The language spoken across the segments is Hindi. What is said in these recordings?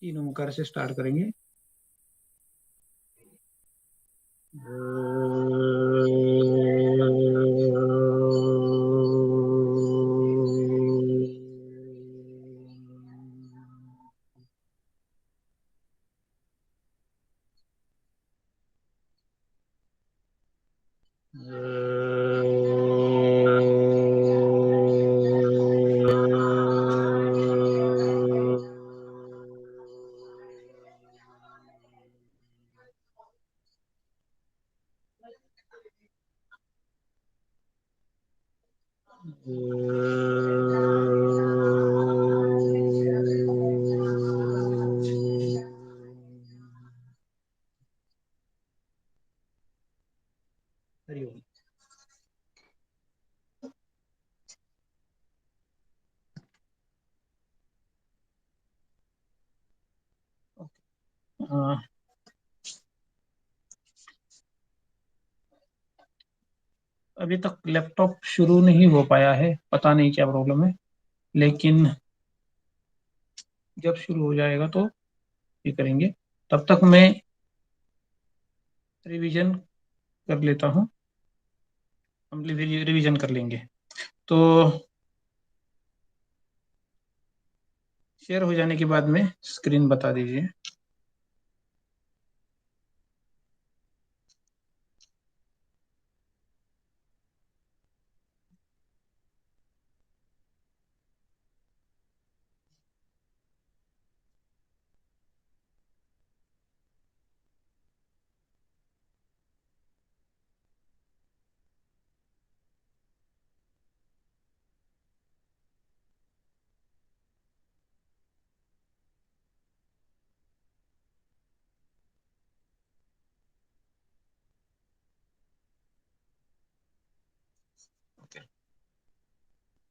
तीन ओंकार से स्टार्ट करेंगे। हरिओम। अभी तक लैपटॉप शुरू नहीं हो पाया है, पता नहीं क्या प्रॉब्लम है, लेकिन जब शुरू हो जाएगा तो ये करेंगे। तब तक मैं रिवीजन कर लेता हूँ, हम रिवीजन कर लेंगे। तो शेयर हो जाने के बाद में स्क्रीन बता दीजिए।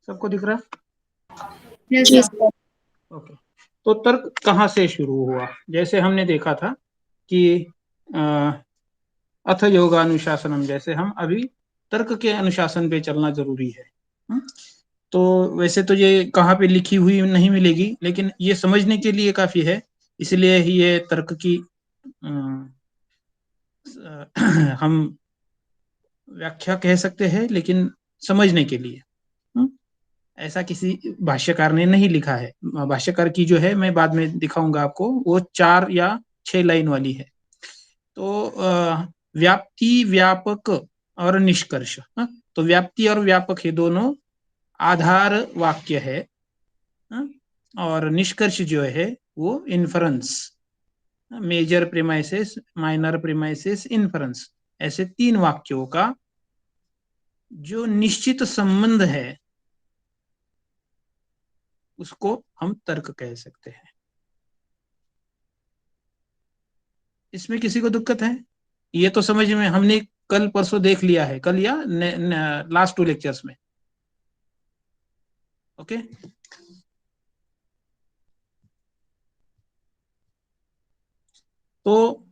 सबको दिख रहा है? Yes sir. ओके। तो तर्क कहाँ से शुरू हुआ? जैसे हमने देखा था कि अथ योगानुशासनम, जैसे हम अभी तर्क के अनुशासन पे चलना जरूरी है। तो वैसे तो ये कहाँ पे लिखी हुई नहीं मिलेगी, लेकिन ये समझने के लिए काफी है, इसलिए ही ये तर्क की हम व्याख्या कह सकते हैं, लेकिन समझने के लिए। ऐसा किसी भाष्यकार ने नहीं लिखा है। भाष्यकार की जो है मैं बाद में दिखाऊंगा आपको, वो 4 या 6 लाइन वाली है। तो व्याप्ति, व्यापक और निष्कर्ष। तो व्याप्ति और व्यापक ये दोनों आधार वाक्य है, और निष्कर्ष जो है वो inference, major premises, minor premises, inference, ऐसे 3 वाक्यों का जो निश्चित संबंध है उसको हम तर्क कह सकते हैं। इसमें किसी को दिक्कत है? ये तो समझ में हमने कल परसों देख लिया है, कल या लास्ट 2 लेक्चर्स में। ओके। तो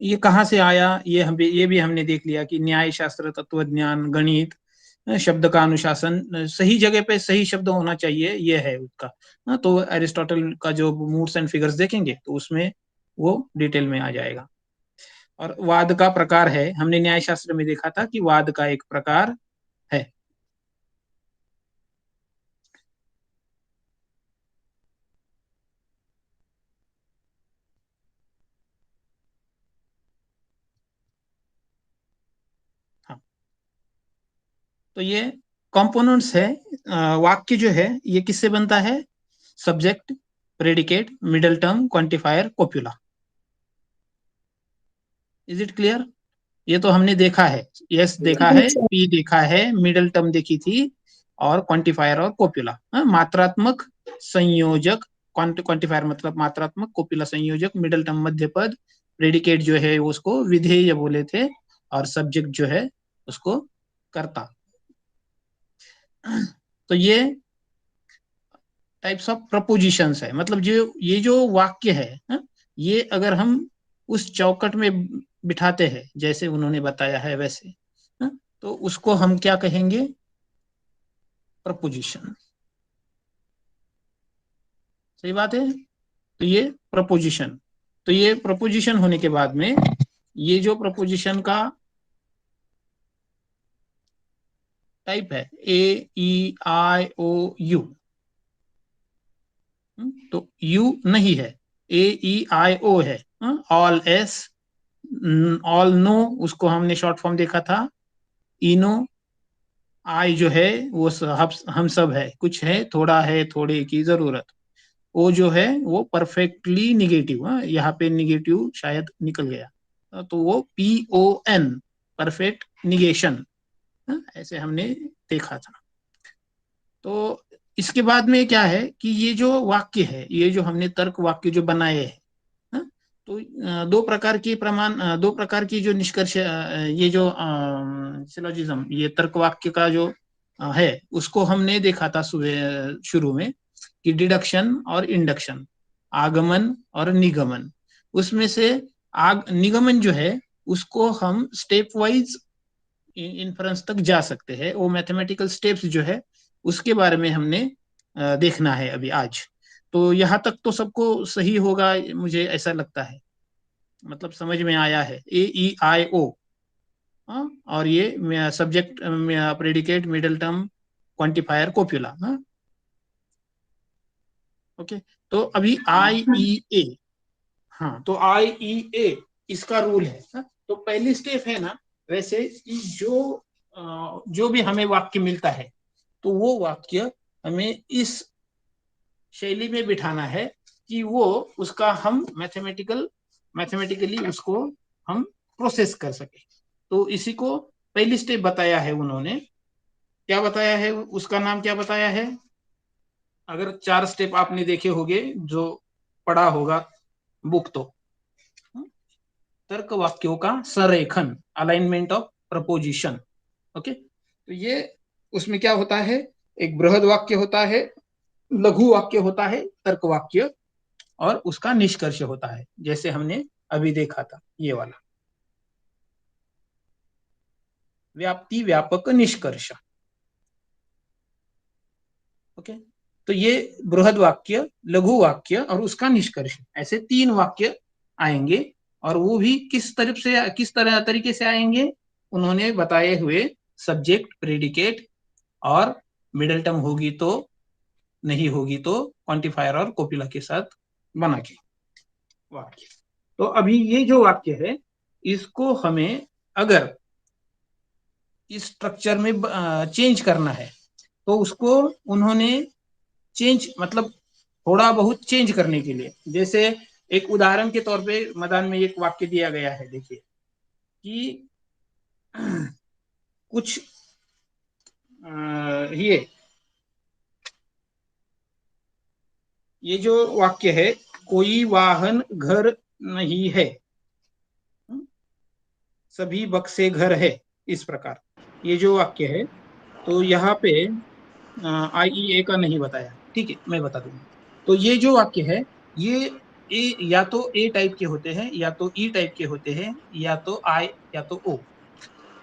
ये कहाँ से आया, ये भी हमने देख लिया कि न्याय शास्त्र, तत्व ज्ञान, गणित, शब्द का अनुशासन, सही जगह पे सही शब्द होना चाहिए, ये है उसका। तो एरिस्टोटल का जो मूड्स एंड फिगर्स देखेंगे तो उसमें वो डिटेल में आ जाएगा। और वाद का प्रकार है, हमने न्याय शास्त्र में देखा था कि वाद का एक प्रकार है। हाँ, तो ये कंपोनेंट्स है। वाक्य जो है ये किससे बनता है? Subject, predicate, middle term, quantifier, copula. Is it clear? ये तो हमने देखा है, यस देखा है, पी देखा है, मिडल टर्म देखी थी, और क्वांटिफायर और कोपुला। मात्रात्मक, संयोजक, क्वांटिफायर मतलब मात्रात्मक, कोपुला संयोजक, मिडल टर्म मध्य पद, प्रेडिकेट जो है उसको विधेय बोले थे, और सब्जेक्ट जो है उसको कर्ता। तो ये टाइप्स ऑफ प्रपोजिशंस है, मतलब जो ये जो वाक्य है, ये अगर हम उस चौकट में बिठाते हैं जैसे उन्होंने बताया है वैसे, तो उसको हम क्या कहेंगे? प्रपोजिशन। सही बात है। तो ये प्रपोजिशन, तो ये प्रपोजिशन होने के बाद में ये जो प्रपोजिशन का टाइप है AEIOU, तो यू नहीं है, AEIO है। ऑल एस, ऑल नो, उसको हमने शॉर्ट फॉर्म देखा था, इनो, आई जो है वो हम सब है, कुछ है, थोड़ा है, थोड़े की जरूरत। ओ जो है वो परफेक्टली निगेटिव, यहाँ पे निगेटिव शायद निकल गया, तो वो PON, परफेक्ट निगेशन, ऐसे हमने देखा था। तो इसके बाद में क्या है कि ये जो वाक्य है, ये जो हमने तर्क वाक्य जो बनाए हैं, तो दो प्रकार की प्रमाण, दो प्रकार की जो निष्कर्ष, ये जो सिलोजिज्म, ये तर्क वाक्य का जो है, उसको हमने देखा था सुबह शुरू में, कि डिडक्शन और इंडक्शन, आगमन और निगमन। उसमें से निगमन जो है उसको हम स्टेप वाइज इन्फ्रेंस तक जा सकते हैं, वो मैथमेटिकल स्टेप्स जो है उसके बारे में हमने देखना है अभी आज। तो यहाँ तक तो सबको सही होगा, मुझे ऐसा लगता है, मतलब समझ में आया है AEIO। और ये subject, predicate, middle term, quantifier, copula. Okay, तो अभी IEA, हाँ, तो IEA इसका रूल है, तो पहली स्टेप है ना, वैसे कि जो भी हमें वाक्य मिलता है, तो वो वाक्य हमें इस शैली में बिठाना है कि वो उसका हम मैथमेटिकली उसको हम प्रोसेस कर सके। तो इसी को पहली स्टेप बताया है उन्होंने, क्या बताया है, उसका नाम क्या बताया है? अगर 4 स्टेप आपने देखे होंगे, जो पढ़ा होगा बुक, तो तर्क वाक्यों का संरेखन, अलाइनमेंट ऑफ प्रपोजिशन। ओके, तो ये उसमें क्या होता है, एक बृहद वाक्य होता है, लघु वाक्य होता है, तर्क वाक्य, और उसका निष्कर्ष होता है, जैसे हमने अभी देखा था ये वाला व्याप्ति, व्यापक, निष्कर्ष। ओके, तो ये बृहद वाक्य, लघु वाक्य और उसका निष्कर्ष, ऐसे 3 वाक्य आएंगे। और वो भी किस तरह तरीके से आएंगे, उन्होंने बताए हुए सब्जेक्ट, प्रेडिकेट, और मिडल टर्म होगी तो, नहीं होगी तो क्वांटिफायर और कोपुला के साथ बना के वाक्य। तो अभी ये जो वाक्य है, इसको हमें अगर इस स्ट्रक्चर में चेंज करना है, तो उसको उन्होंने चेंज, मतलब थोड़ा बहुत चेंज करने के लिए, जैसे एक उदाहरण के तौर पे मैदान में एक वाक्य दिया गया है, देखिए कि कुछ ये जो वाक्य है, कोई वाहन घर नहीं है, सभी बक्से घर है, इस प्रकार ये जो वाक्य है, तो यहाँ पे IEA का नहीं बताया, ठीक है, मैं बता दूंगा। तो ये जो वाक्य है, ये या तो A टाइप के होते हैं, या तो E टाइप के होते हैं, या तो I, या तो O।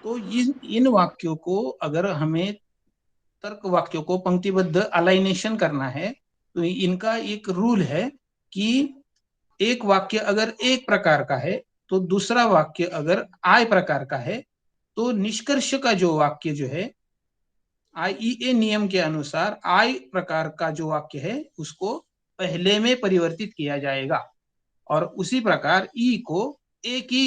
तो इन वाक्यों को अगर हमें तर्क वाक्यों को पंक्तिबद्ध अलाइनेशन करना है, तो इनका एक रूल है कि एक वाक्य अगर एक प्रकार का है, तो दूसरा वाक्य अगर I प्रकार का है, तो निष्कर्ष का जो वाक्य जो है, IEA नियम के अनुसार I प्रकार का जो वाक्य है उसको पहले में परिवर्तित किया जाएगा, और उसी प्रकार E को A के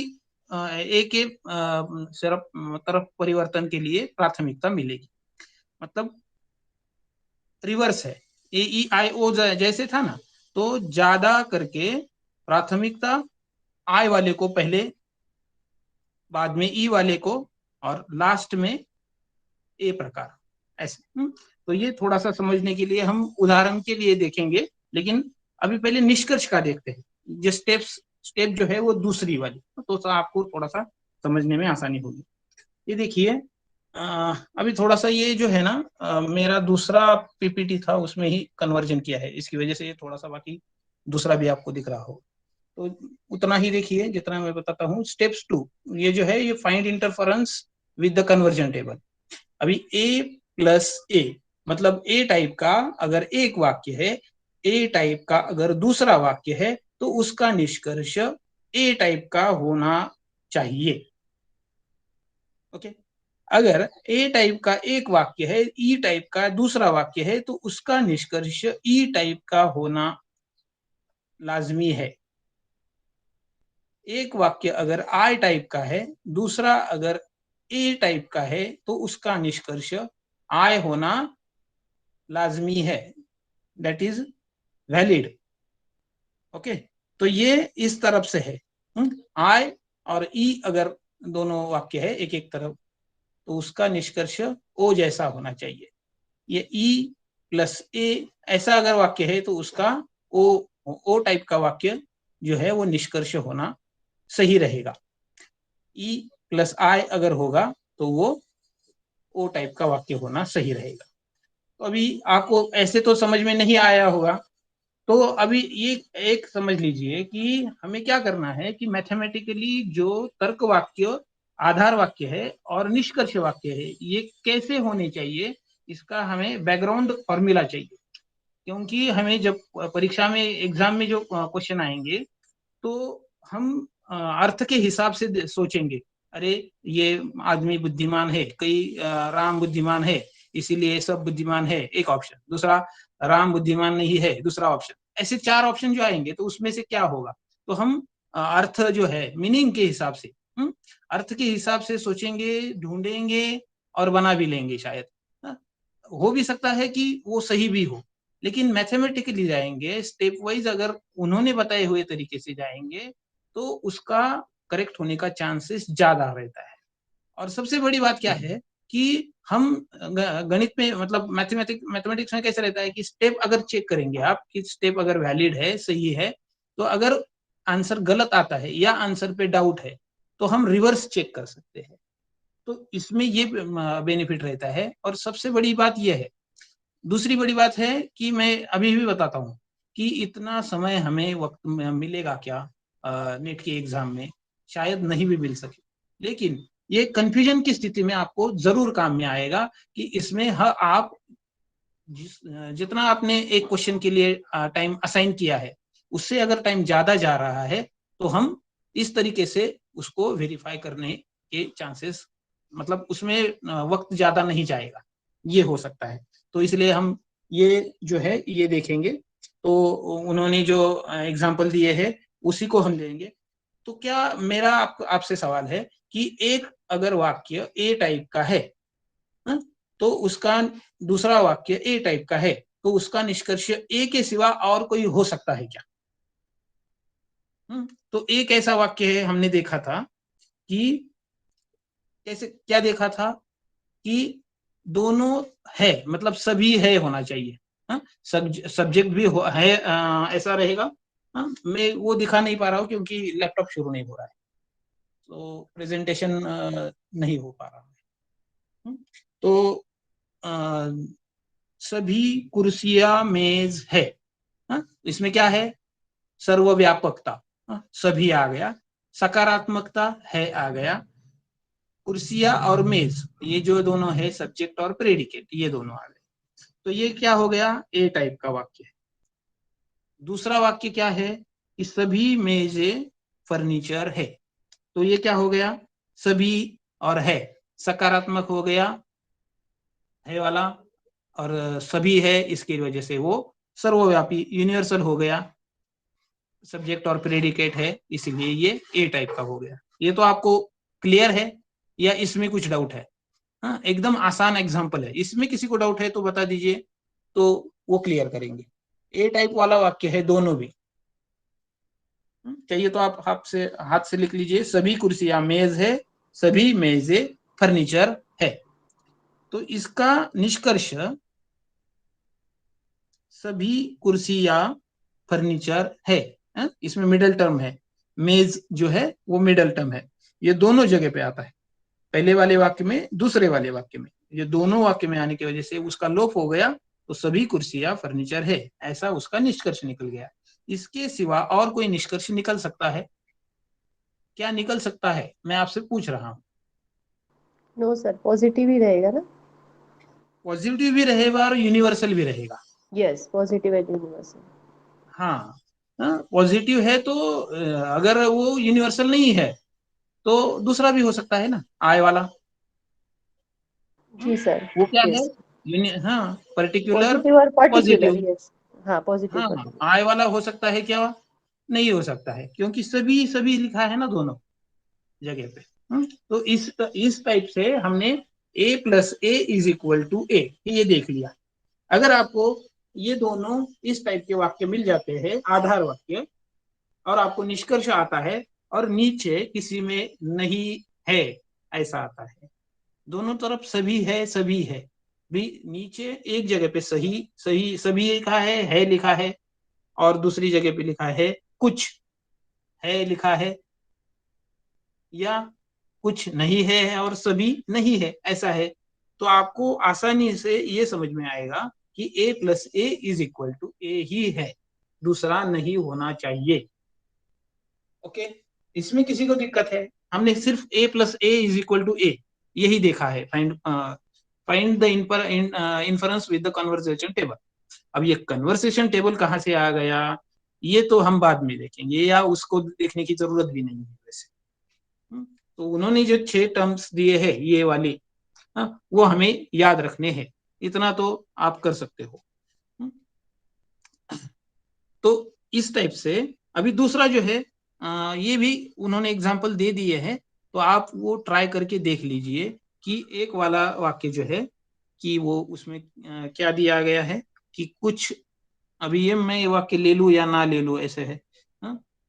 तरफ परिवर्तन के लिए प्राथमिकता मिलेगी। मतलब रिवर्स है, AEIO जैसे था ना, तो ज्यादा करके प्राथमिकता I वाले को पहले, बाद में E वाले को, और लास्ट में A प्रकार, ऐसे। तो ये थोड़ा सा समझने के लिए हम उदाहरण के लिए देखेंगे, लेकिन अभी पहले निष्कर्ष का देखते हैं, जो स्टेप जो है वो दूसरी वाली, तो आपको थोड़ा सा समझने में आसानी होगी। ये देखिए, अभी थोड़ा सा ये जो है ना, मेरा दूसरा PPT था, उसमें ही कन्वर्जन किया है, इसकी वजह से ये थोड़ा सा, बाकी दूसरा भी आपको दिख रहा हो, तो उतना ही देखिए जितना मैं बताता हूँ। स्टेप्स 2, ये जो है, ये find interference with the conversion table. अभी A+A, मतलब A टाइप का अगर एक वाक्य है, ए टाइप का अगर दूसरा वाक्य है तो उसका निष्कर्ष ए टाइप का होना चाहिए। ओके, अगर ए टाइप का एक वाक्य है, ई टाइप का दूसरा वाक्य है, तो उसका निष्कर्ष ई टाइप का होना लाजमी है। एक वाक्य अगर आई टाइप का है, दूसरा अगर ए टाइप का है, तो उसका निष्कर्ष आई होना लाजमी है, दैट इज वैलिड। ओके, तो ये इस तरफ से है। आई और ई अगर दोनों वाक्य है एक एक तरफ, तो उसका निष्कर्ष ओ जैसा होना चाहिए। ये ई प्लस ए ऐसा अगर वाक्य है तो उसका ओ टाइप का वाक्य जो है वो निष्कर्ष होना सही रहेगा। ई प्लस आई अगर होगा तो वो ओ टाइप का वाक्य होना सही रहेगा। तो अभी आपको ऐसे तो समझ में नहीं आया होगा, तो अभी ये एक समझ लीजिए कि हमें क्या करना है कि मैथमेटिकली जो तर्क वाक्य, आधार वाक्य है और निष्कर्ष वाक्य है, ये कैसे होने चाहिए, इसका हमें बैकग्राउंड फॉर्मूला चाहिए। क्योंकि हमें जब परीक्षा में एग्जाम में जो क्वेश्चन आएंगे तो हम अर्थ के हिसाब से सोचेंगे। अरे ये आदमी बुद्धिमान है, कई राम बुद्धिमान है इसीलिए सब बुद्धिमान है, एक ऑप्शन। दूसरा, राम बुद्धिमान नहीं है, दूसरा ऑप्शन। ऐसे चार ऑप्शन जो आएंगे तो उसमें से क्या होगा, तो हम अर्थ जो है मीनिंग के हिसाब से, अर्थ के हिसाब से सोचेंगे, ढूंढेंगे और बना भी लेंगे शायद। हो भी सकता है कि वो सही भी हो, लेकिन मैथमेटिकली जाएंगे स्टेप वाइज, अगर उन्होंने बताए हुए तरीके से जाएंगे तो उसका करेक्ट होने का चांसेस ज्यादा रहता है। और सबसे बड़ी बात क्या है कि हम गणित में, मतलब मैथमेटिक्स में कैसे रहता है कि स्टेप अगर चेक करेंगे आप कि स्टेप अगर वैलिड है, सही है, तो अगर आंसर गलत आता है या आंसर पे डाउट है तो हम रिवर्स चेक कर सकते हैं। तो इसमें ये बेनिफिट रहता है। और सबसे बड़ी बात यह है, दूसरी बड़ी बात है कि मैं अभी भी बताता हूँ कि इतना समय हमें वक्त मिलेगा क्या नेट के एग्जाम में, शायद नहीं भी मिल सके, लेकिन ये कंफ्यूजन की स्थिति में आपको जरूर काम में आएगा कि इसमें आप जितना आपने एक क्वेश्चन के लिए टाइम असाइन किया है उससे अगर टाइम ज्यादा जा रहा है तो हम इस तरीके से उसको वेरीफाई करने के चांसेस, मतलब उसमें वक्त ज्यादा नहीं जाएगा, ये हो सकता है। तो इसलिए हम ये जो है ये देखेंगे। तो उन्होंने जो एग्जाम्पल दिए हैं उसी को हम लेंगे। तो क्या मेरा आपसे सवाल है कि एक अगर वाक्य ए टाइप का है, हा? तो उसका दूसरा वाक्य ए टाइप का है, तो उसका निष्कर्ष ए के सिवा और कोई हो सकता है क्या? तो एक ऐसा वाक्य है, हमने देखा था कि कैसे, क्या देखा था कि दोनों है, मतलब सभी है होना चाहिए। सब्जेक्ट भी है, ऐसा रहेगा। मैं वो दिखा नहीं पा रहा हूँ क्योंकि लैपटॉप शुरू नहीं हो रहा है, तो प्रेजेंटेशन नहीं हो पा रहा है। तो आ, सभी कुर्सियां मेज है। इसमें क्या है, सर्वव्यापकता, सभी आ गया, सकारात्मकता है आ गया, कुर्सियां और मेज ये जो दोनों है सब्जेक्ट और प्रेडिकेट ये दोनों आ गए। तो ये क्या हो गया, ए टाइप का वाक्य है। दूसरा वाक्य क्या है कि सभी मेजे फर्नीचर है, तो ये क्या हो गया, सभी और है सकारात्मक हो गया, है वाला, और सभी है इसकी वजह से वो सर्वव्यापी यूनिवर्सल हो गया, सब्जेक्ट और प्रेडिकेट है इसीलिए ये ए टाइप का हो गया। ये तो आपको क्लियर है या इसमें कुछ डाउट है? हाँ, एकदम आसान एग्जांपल है, इसमें किसी को डाउट है तो बता दीजिए, तो वो क्लियर करेंगे। ए टाइप वाला वाक्य है दोनों भी। चाहिए तो आप हाथ से लिख लीजिए, सभी कुर्सियां मेज है, सभी मेजे फर्नीचर है। तो इसका निष्कर्ष सभी कुर्सियां फर्नीचर है, इसमें मिडल टर्म है, मेज जो है वो मिडल टर्म है, ये दोनों जगह पे आता है, पहले वाले वाक्य में दूसरे वाले वाक्य में, ये दोनों वाक्य में आने की वजह से उसका लोप हो गया, तो सभी कुर्सियां फर्नीचर है, ऐसा उसका निष्कर्ष निकल गया। इसके सिवा और कोई निष्कर्ष निकल सकता है क्या, निकल सकता है, मैं आपसे पूछ रहा हूँ। नो सर, पॉजिटिव ही रहेगा ना? पॉजिटिव भी रहेगा और यूनिवर्सल भी रहेगा। Yes, positive and universal. हाँ, पॉजिटिव है तो अगर वो यूनिवर्सल नहीं है तो दूसरा भी हो सकता है ना, आय वाला। जी सर। वो क्या है, यस। हाँ, पर्टिकुलर पॉजिटिव और पर्टिकुलर, पॉजिटिव। यस। हाँ, पॉजिटिव हाँ, पर्टिकुलर। आय वाला हो सकता है क्या, नहीं हो सकता है, क्योंकि सभी सभी लिखा है ना दोनों जगह पे। तो इस टाइप से हमने a+a=a ये देख लिया। अगर आपको ये दोनों इस टाइप के वाक्य मिल जाते हैं, आधार वाक्य, और आपको निष्कर्ष आता है और नीचे किसी में नहीं है ऐसा आता है, दोनों तरफ सभी है भी, नीचे एक जगह पे सही सही सभी लिखा है लिखा है, और दूसरी जगह पे लिखा है कुछ है लिखा है, या कुछ नहीं है और सभी नहीं है ऐसा है, तो आपको आसानी से ये समझ में आएगा कि a+a=a ही है, दूसरा नहीं होना चाहिए। ओके, इसमें किसी को दिक्कत है? हमने सिर्फ a+a=a यही देखा है, find the inference with the conversation table. अब ये कन्वर्सेशन टेबल कहाँ से आ गया, ये तो हम बाद में देखेंगे, या उसको देखने की जरूरत भी नहीं है वैसे। तो उन्होंने जो 6 टर्म्स दिए हैं ये वाली, वो हमें याद रखने हैं, इतना तो आप कर सकते हो। तो इस टाइप से अभी दूसरा जो है, ये भी उन्होंने एग्जाम्पल दे दिए हैं, तो आप वो ट्राई करके देख लीजिए कि एक वाला वाक्य जो है कि वो उसमें क्या दिया गया है कि कुछ, अभी ये मैं ये वाक्य ले लूं या ना ले लूं ऐसे है।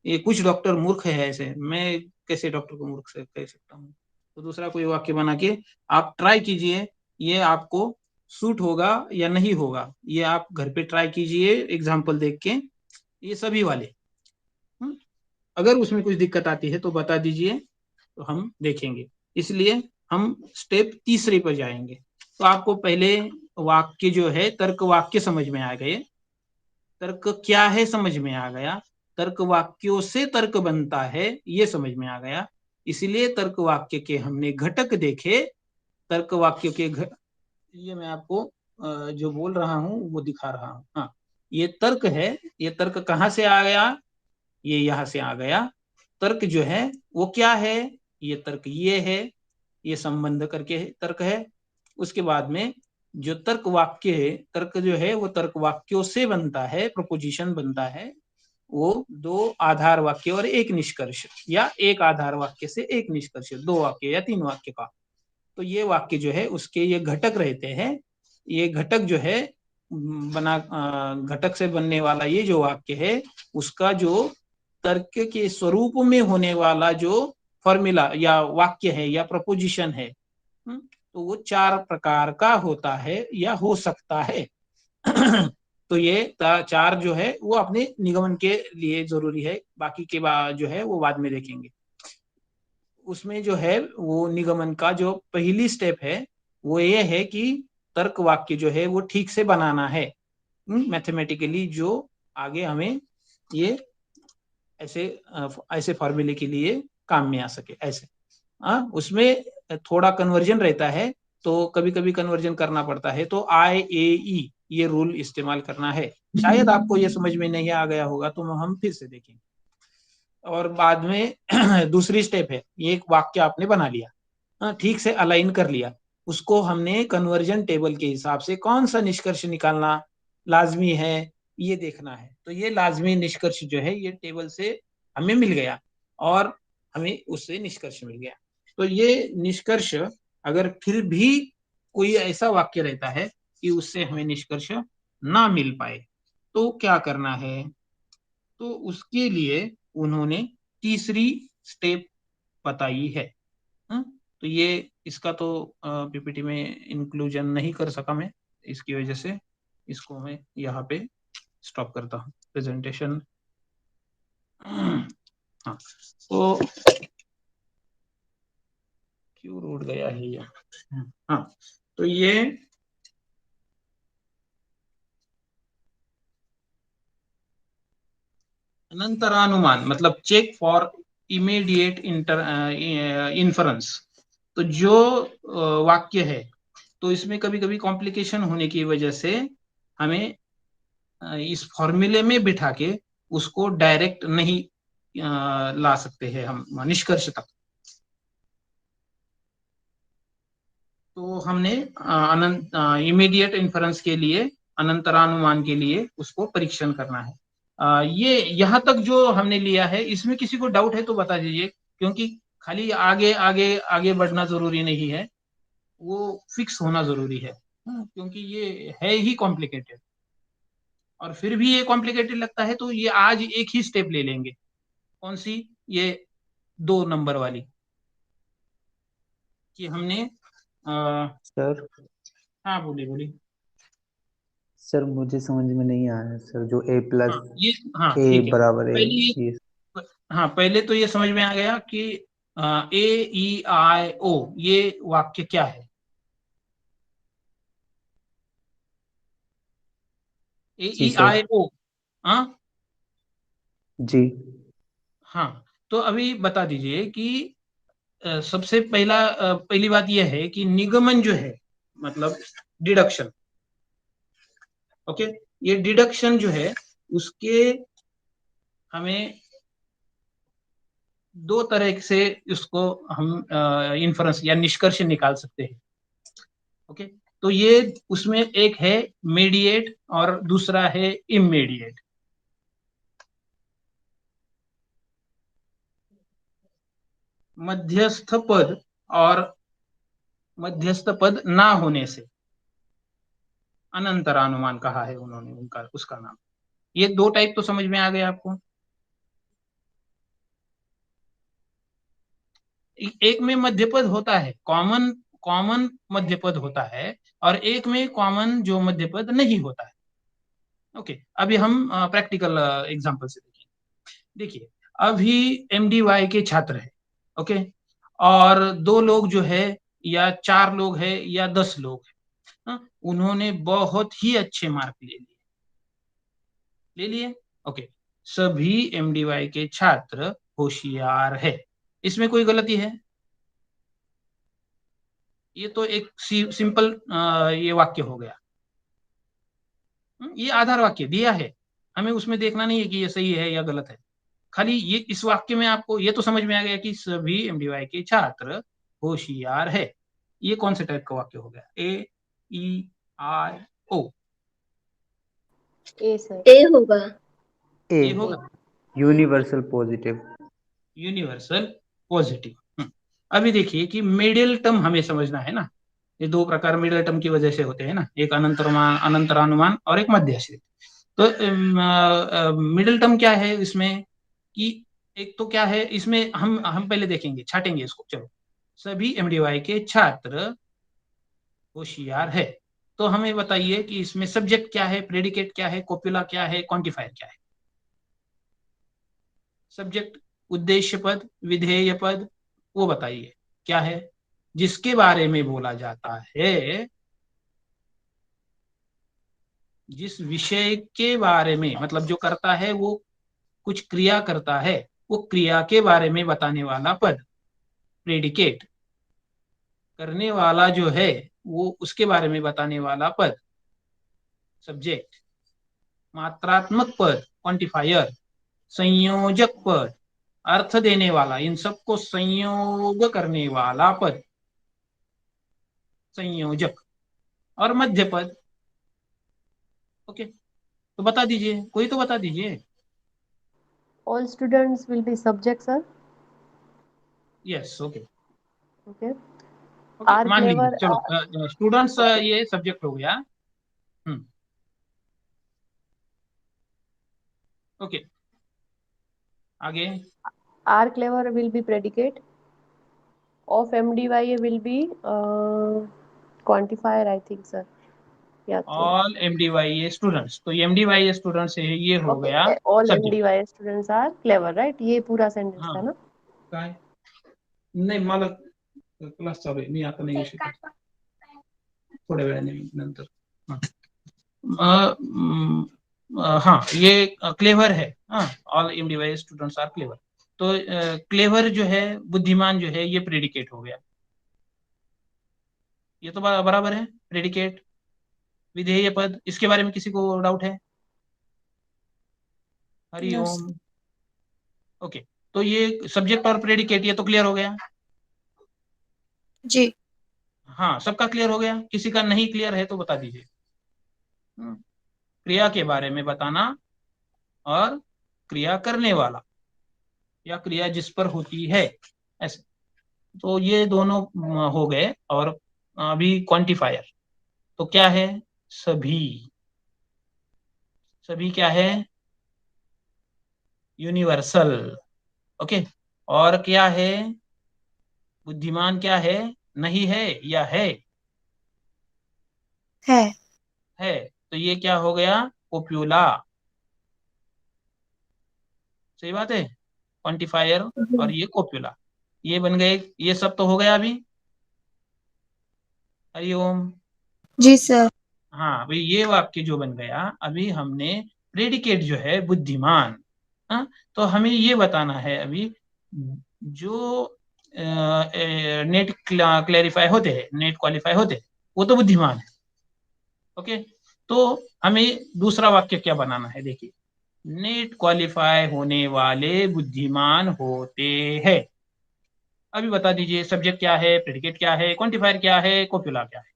ये कुछ डॉक्टर मूर्ख है ऐसे, मैं कैसे डॉक्टर को मूर्ख से कह सकता हूँ? तो दूसरा कोई वाक्य बना के आप ट्राई कीजिए, ये आपको सूट होगा या नहीं होगा, ये आप घर पे ट्राई कीजिए एग्जाम्पल देख के, ये सभी वाले। हम्म, अगर उसमें कुछ दिक्कत आती है तो बता दीजिए, तो हम देखेंगे। इसलिए हम स्टेप तीसरे पर जाएंगे। तो आपको पहले वाक्य जो है, तर्क वाक्य समझ में आ गए, तर्क क्या है समझ में आ गया, तर्क वाक्यों से तर्क बनता है ये समझ में आ गया, इसलिए तर्क वाक्य के हमने घटक देखे। तर्क वाक्य के ये मैं आपको जो बोल रहा हूँ वो दिखा रहा हूँ। हाँ, ये तर्क है, ये तर्क कहाँ से आ गया, ये यहाँ से आ गया। तर्क जो है वो क्या है, ये तर्क ये है, ये संबंध करके तर्क है। उसके बाद में जो तर्क वाक्य है, तर्क जो है वो तर्क वाक्यों से बनता है, प्रपोजिशन बनता है, वो 2 आधार वाक्य और एक निष्कर्ष, या एक आधार वाक्य से एक निष्कर्ष, 2 वाक्य या 3 वाक्य का। तो ये वाक्य जो है उसके ये घटक रहते हैं। ये घटक जो है बना, घटक से बनने वाला ये जो वाक्य है, उसका जो तर्क के स्वरूप में होने वाला जो फॉर्मूला या वाक्य है या प्रपोजिशन है, तो वो 4 प्रकार का होता है या हो सकता है। तो ये 4 जो है वो अपने निगमन के लिए जरूरी है, बाकी के बाद जो है वो बाद में देखेंगे। उसमें जो है वो निगमन का जो पहली स्टेप है वो ये है कि तर्क वाक्य जो है वो ठीक से बनाना है, मैथमेटिकली, जो आगे हमें ये ऐसे ऐसे फॉर्मूले के लिए काम में आ सके ऐसे। उसमें थोड़ा कन्वर्जन रहता है, तो कभी कभी कन्वर्जन करना पड़ता है, तो IAE ये रूल इस्तेमाल करना है। शायद आपको ये समझ में नहीं आ गया होगा, तो हम फिर से देखेंगे। और बाद में दूसरी स्टेप है, ये एक वाक्य आपने बना लिया, ठीक से अलाइन कर लिया, उसको हमने कन्वर्जन टेबल के हिसाब से कौन सा निष्कर्ष निकालना लाजमी है ये देखना है। तो ये लाजमी निष्कर्ष जो है ये टेबल से हमें मिल गया, और हमें उससे निष्कर्ष मिल गया। तो ये निष्कर्ष, अगर फिर भी कोई ऐसा वाक्य रहता है कि उससे हमें निष्कर्ष ना मिल पाए, तो क्या करना है? तो उसके लिए उन्होंने तीसरी स्टेप बताई है। तो ये इसका तो PPT में इंक्लूजन नहीं कर सका मैं, इसकी वजह से इसको मैं यहाँ पे स्टॉप करता हूँ प्रेजेंटेशन। हाँ, तो क्यों रूट गया है ये? हाँ, तो ये अनंतरानुमान मतलब चेक फॉर इमीडिएट इन्फरेंस। तो जो वाक्य है, तो इसमें कभी कभी कॉम्प्लिकेशन होने की वजह से हमें इस फॉर्मूले में बिठा के उसको डायरेक्ट नहीं ला सकते हैं हम निष्कर्ष तक। तो हमने अनंत इमीडिएट इन्फरेंस के लिए, अनंतरानुमान के लिए उसको परीक्षण करना है। ये यहाँ तक जो हमने लिया है, इसमें किसी को डाउट है तो बता दीजिए, क्योंकि खाली आगे आगे आगे बढ़ना जरूरी नहीं है, वो फिक्स होना जरूरी है। क्योंकि ये है ही कॉम्प्लिकेटेड, और फिर भी ये कॉम्प्लिकेटेड लगता है तो ये आज एक ही स्टेप ले लेंगे। कौन सी? ये 2 नंबर वाली, कि हमने सर हाँ बोलिए बोलिए। सर मुझे समझ में नहीं आया सर, जो ए प्लस हाँ ये, हाँ ए ठीक है। बराबर ए, पहले ये हाँ पहले तो ये समझ में आ गया कि ए ई आई ओ ये वाक्य क्या है। ए जी ई सर। आई ओ, हाँ जी हाँ। तो अभी बता दीजिए कि सबसे पहली बात यह है कि निगमन जो है, मतलब डिडक्शन। ओके, ये डिडक्शन जो है उसके हमें 2 तरह से उसको हम इन्फरेंस या निष्कर्ष निकाल सकते हैं। ओके, तो ये उसमें एक है मीडिएट और दूसरा है इमीडिएट। मध्यस्थ पद और मध्यस्थ पद ना होने से अनंतरानुमान कहा है उन्होंने, उनका उसका नाम। ये 2 टाइप तो समझ में आ गया आपको। एक में मध्यपद होता है, कॉमन कॉमन मध्यपद होता है, और एक में कॉमन जो मध्यपद नहीं होता है। ओके, अभी हम प्रैक्टिकल एग्जांपल से देखिए। अभी एमडीवाई के छात्र है, ओके, और 2 लोग जो है, या 4 लोग है, या 10 लोग है, उन्होंने बहुत ही अच्छे मार्क ले लिए। ओके, सभी एमडीवाई के छात्र होशियार है, इसमें कोई गलती है? ये तो एक सिंपल ये वाक्य हो गया। ये आधार वाक्य दिया है, हमें उसमें देखना नहीं है कि ये सही है या गलत है। खाली ये इस वाक्य में आपको ये तो समझ में आ गया कि सभी एमडीवाई के छात्र होशियार है। ये कौन से टाइप का वाक्य हो गया? ए ई आई ओ? ए सर। ए होगा। ए, ए होगा, यूनिवर्सल पॉजिटिव। Universal positive. अभी देखिए कि मिडिल टर्म हमें समझना है ना। ये 2 प्रकार मिडिल टर्म की वजह से होते हैं ना, एक अनंतरानुमान और एक मध्याश्रित। तो मिडिल टर्म क्या है इसमें? कि एक तो क्या है इसमें, हम पहले देखेंगे, छाटेंगे इसको। चलो, सभी एमडीवाई के छात्र होशियार है। तो हमें बताइए कि इसमें सब्जेक्ट क्या है, प्रेडिकेट क्या है, कोपुला क्या है, क्वांटिफायर क्या है? सब्जेक्ट, उद्देश्य पद, विधेय पद, वो बताइए क्या है जिसके बारे में बोला जाता है, जिस विषय के बारे में, मतलब जो करता है वो कुछ क्रिया करता है, वो क्रिया के बारे में बताने वाला पद प्रेडिकेट। करने वाला जो है वो उसके बारे में बताने वाला पद सब्जेक्ट। मात्रात्मक पद क्वांटिफायर। संयोजक पद अर्थ देने वाला, इन सबको संयोग करने वाला पद संयोजक। और मध्य पद। ओके, तो बता दीजिए, कोई तो बता दीजिए। All students will be subject, sir. Yes, okay Okay. Okay, Are मान लीजिए, clever. चलो स्टूडेंट्स Okay. ये सब्जेक्ट हो गया। हम्म, ओके, आगे। Are clever will be predicate. Of MDY will be quantifier, I think, sir. Yeah. तो ऑल एमडीवाई स्टूडेंट्स, तो एमडीवाई स्टूडेंट्स है, ये हो okay. गया All subject. MDY students are clever, right? ये पूरा सेंटेंस हाँ, था ना? काय नाही, मला क्लास चालू आहे, मी आता नाही येऊ शकत, थोड्या वेळाने नंतर। हाँ, हाँ ये क्लेवर है। हाँ, ऑल एमडीवाई स्टूडेंट्स आर क्लेवर। तो क्लेवर जो है, बुद्धिमान जो है, ये प्रेडिकेट हो गया। ये तो बराबर है, प्रेडिकेट। विधेय पद, इसके बारे में किसी को डाउट है? हरिओम। ओके, तो ये सब्जेक्ट और प्रेडिकेट ये तो क्लियर हो गया। जी। हाँ, सबका क्लियर हो गया, किसी का नहीं क्लियर है तो बता दीजिए। क्रिया के बारे में बताना और क्रिया करने वाला या क्रिया जिस पर होती है, ऐसे। तो ये दोनों हो गए। और अभी क्वांटिफायर तो क्या है? सभी। सभी क्या है? यूनिवर्सल। ओके। और क्या है? बुद्धिमान क्या है? नहीं है या है? है। तो ये क्या हो गया? पॉपुला। सही बात है। क्वांटिफायर और ये कॉप्यूला, ये बन गए। ये सब तो हो गया अभी। हरिओम। जी सर। हाँ, भाई ये वाक्य जो बन गया, अभी हमने प्रेडिकेट जो है बुद्धिमान। हाँ, तो हमें ये बताना है अभी, जो नेट क्लैरिफाई होते हैं, नेट क्वालिफाई होते हैं, वो तो बुद्धिमान है। ओके, तो हमें दूसरा वाक्य क्या बनाना है? देखिए, नेट क्वालिफाई होने वाले बुद्धिमान होते हैं। अभी बता दीजिए, सब्जेक्ट क्या है, प्रेडिकेट क्या है, क्वांटिफायर क्या है, कॉप्यूला क्या है,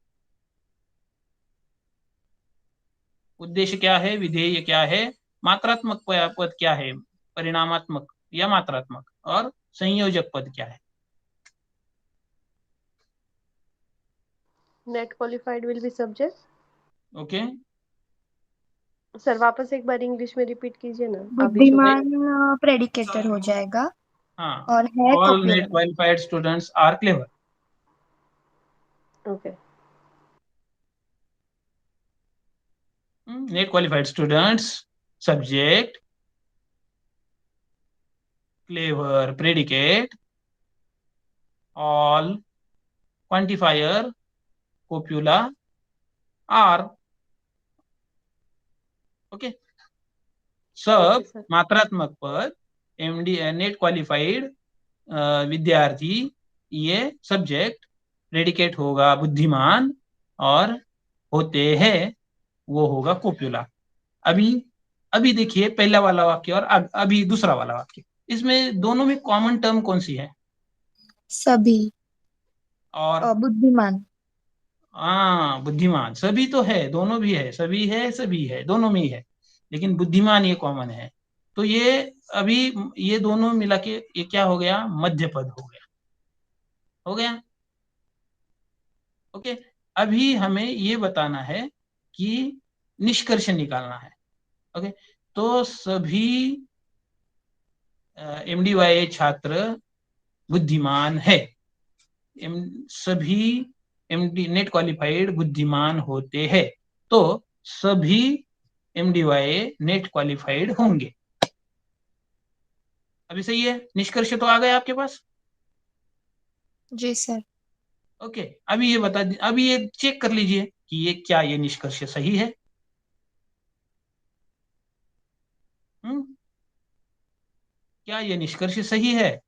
उद्देश्य क्या है, विधेय क्या है, मात्रात्मक पद क्या है, परिणामात्मक या मात्रात्मक, और संयोजक पद क्या है? Net qualified will be subject. Okay. Sir वापस एक बार इंग्लिश में रिपीट कीजिए ना, अभी जो मैं। बुद्धिमान प्रेडिकेटर हो जाएगा हाँ, और है all net copular. Qualified students are clever. Okay. NET qualified students, subject, clever, predicate, all, quantifier, copula, are. Okay. सब ओके सर। मात्रात्मक पद, एमडी नेट क्वालिफाइड विद्यार्थी, ये सब्जेक्ट, प्रेडिकेट होगा बुद्धिमान, और होते हैं वो होगा कॉप्यूला। अभी अभी देखिए पहला वाला वाक्य और अभी दूसरा वाला वाक्य, इसमें दोनों में कॉमन टर्म कौन सी है? सभी और बुद्धिमान। हाँ, बुद्धिमान। सभी तो है, दोनों भी है, सभी है, दोनों में ही है, लेकिन बुद्धिमान ये कॉमन है। तो ये अभी ये दोनों मिला के ये क्या हो गया? मध्य पद हो गया। हो गया। ओके। अभी हमें ये बताना है कि निष्कर्ष निकालना है। ओके, तो सभी एमडीवाई छात्र बुद्धिमान है। सभी एमडी नेट क्वालिफाइड बुद्धिमान होते हैं, तो सभी एमडीवाई नेट क्वालिफाइड होंगे। अभी सही है, निष्कर्ष तो आ गया आपके पास। जी सर। ओके, अभी ये बता अभी ये चेक कर लीजिए कि ये क्या, ये निष्कर्ष सही है। क्या ये निष्कर्ष सही है?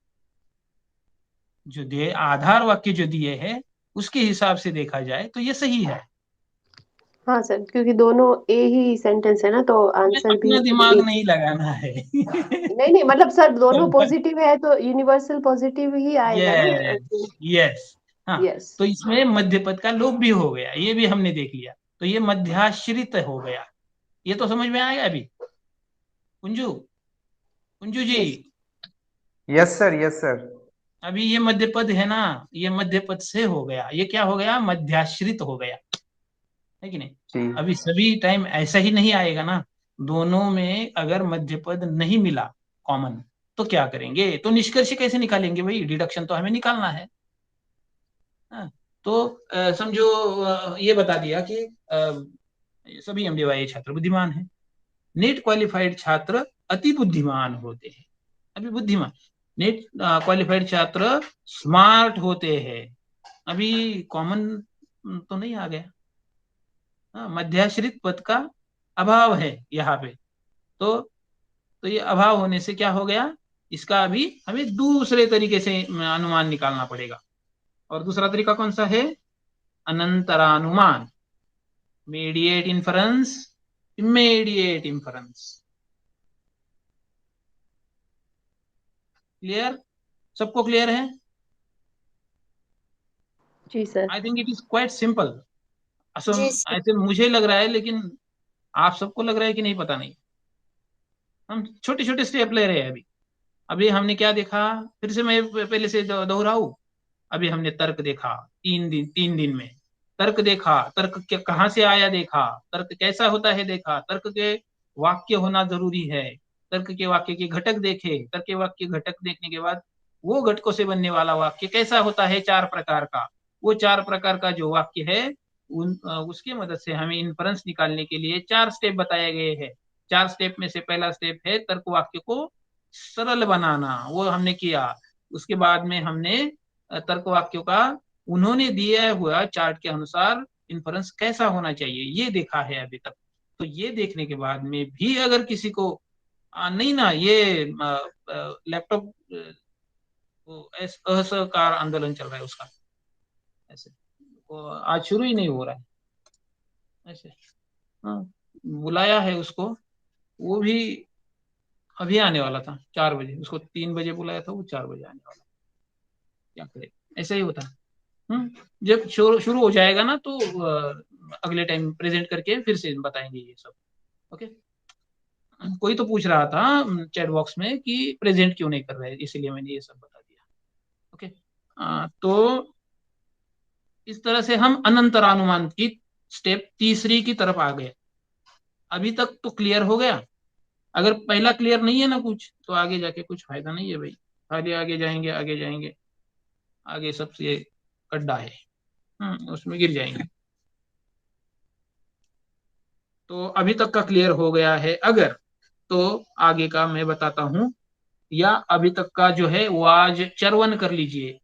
जो दे आधार वाक्य जो दिए हैं उसके हिसाब से देखा जाए तो ये सही है। हाँ सर, क्योंकि दोनों ए ही सेंटेंस है ना, तो हमें आंसर भी अपना दिमाग ए। नहीं लगाना है। नहीं नहीं, मतलब सर दोनों पॉजिटिव है तो यूनिवर्सल पॉजिटिव ही आएगा ना। Yes yes. हाँ, यस। तो इसमें मध्य पद का लोप भी हो गया, ये भी हमने देख लिया, तो ये मध्याश्रित हो गया। ये तो समझ में आया अभी? Kunju, Kunju ji, yes. Yes sir, yes sir. अभी ये मध्य पद है ना, ये मध्य पद से हो गया, ये क्या हो गया? मध्याश्रित हो गया, है कि नहीं? जी। अभी सभी टाइम ऐसा ही नहीं आएगा ना, दोनों में अगर मध्य पद नहीं मिला कॉमन, तो क्या करेंगे? तो निष्कर्ष कैसे निकालेंगे भाई? डिडक्शन तो हमें निकालना है। हाँ, तो समझो ये बता दिया कि सभी एमडीवाई छात्र बुद्धिमान हैं, नेट क्वालिफाइड छात्र अति बुद्धिमान होते हैं। अभी बुद्धिमान, नेट क्वालिफाइड छात्र स्मार्ट होते हैं। अभी कॉमन तो नहीं आ गया। हाँ, मध्याश्रित पद का अभाव है यहाँ पे, तो ये अभाव होने से क्या हो गया? इसका अभी हमें दूसरे तरीके से अनुमान निकालना पड़ेगा। और दूसरा तरीका कौन सा है? अनंतरानुमान, mediate inference, immediate inference. Clear? सबको क्लियर है? जी sir. I think it is quite simple. जी सर। ऐसे मुझे लग रहा है, लेकिन आप सबको लग रहा है कि नहीं पता नहीं। हम छोटे छोटे स्टेप ले रहे हैं अभी। अभी हमने क्या देखा, फिर से मैं पहले से दोहराऊं। अभी हमने तर्क देखा 3 दिन में। तर्क देखा, तर्क कहाँ से आया देखा, तर्क कैसा होता है देखा, तर्क के वाक्य होना जरूरी है, तर्क के वाक्य के घटक देखे, तर्क के वाक्य घटक देखने के बाद वो घटकों से बनने वाला वाक्य कैसा होता है 4 प्रकार का। वो 4 प्रकार का जो वाक्य है उसकी मदद से हमें इन्फरेंस निकालने के लिए 4 स्टेप बताए गए हैं। 4 स्टेप में से पहला स्टेप है तर्क वाक्य को सरल बनाना, वो हमने किया। उसके बाद में हमने तर्क वाक्यों का उन्होंने दिया हुआ चार्ट के अनुसार इन्फरेंस कैसा होना चाहिए ये देखा है अभी तक। तो ये देखने के बाद में भी अगर किसी को नहीं ना, ये लैपटॉप असहकार आंदोलन चल रहा है उसका, ऐसे वो आज शुरू ही नहीं हो रहा है ऐसे। हाँ, बुलाया है उसको, वो भी अभी आने वाला था 4 बजे, उसको 3 बजे बुलाया था, वो 4 बजे आने वाला। क्या करे, ऐसा ही होता है। जब शुरू शुरू हो जाएगा ना तो अगले टाइम प्रेजेंट करके फिर से बताएंगे ये सब। ओके। कोई तो पूछ रहा था चैट बॉक्स में कि प्रेजेंट क्यों नहीं कर रहे, इसीलिए मैंने ये सब बता दिया। ओके। तो इस तरह से हम अनंतरानुमान की स्टेप तीसरी की तरफ आ गए। अभी तक तो क्लियर हो गया। अगर पहला क्लियर नहीं है ना कुछ, तो आगे जाके कुछ फायदा नहीं है भाई। खाली आगे जाएंगे आगे जाएंगे, आगे सबसे गड्ढा है, उसमें गिर जाएंगे। तो अभी तक का क्लियर हो गया है अगर, तो आगे का मैं बताता हूं। या अभी तक का जो है वो आज चरवन कर लीजिए,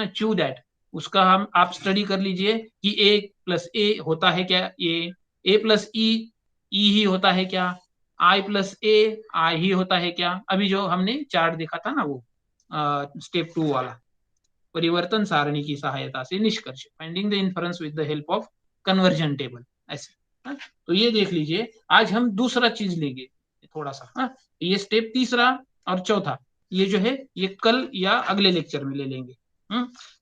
चू दैट। उसका हम आप स्टडी कर लीजिए कि ए प्लस ए होता है क्या, ए प्लस ई ई ही होता है क्या, आई प्लस ए आई ही होता है क्या। अभी जो हमने चार्ट देखा था ना वो स्टेप 2 वाला, परिवर्तन सारणी की सहायता से निष्कर्ष, finding the inference with the help of conversion table, ऐसे। तो ये देख लीजिए, आज हम दूसरा चीज लेंगे थोड़ा सा। ये स्टेप तीसरा और चौथा ये जो है ये कल या अगले लेक्चर में ले लेंगे।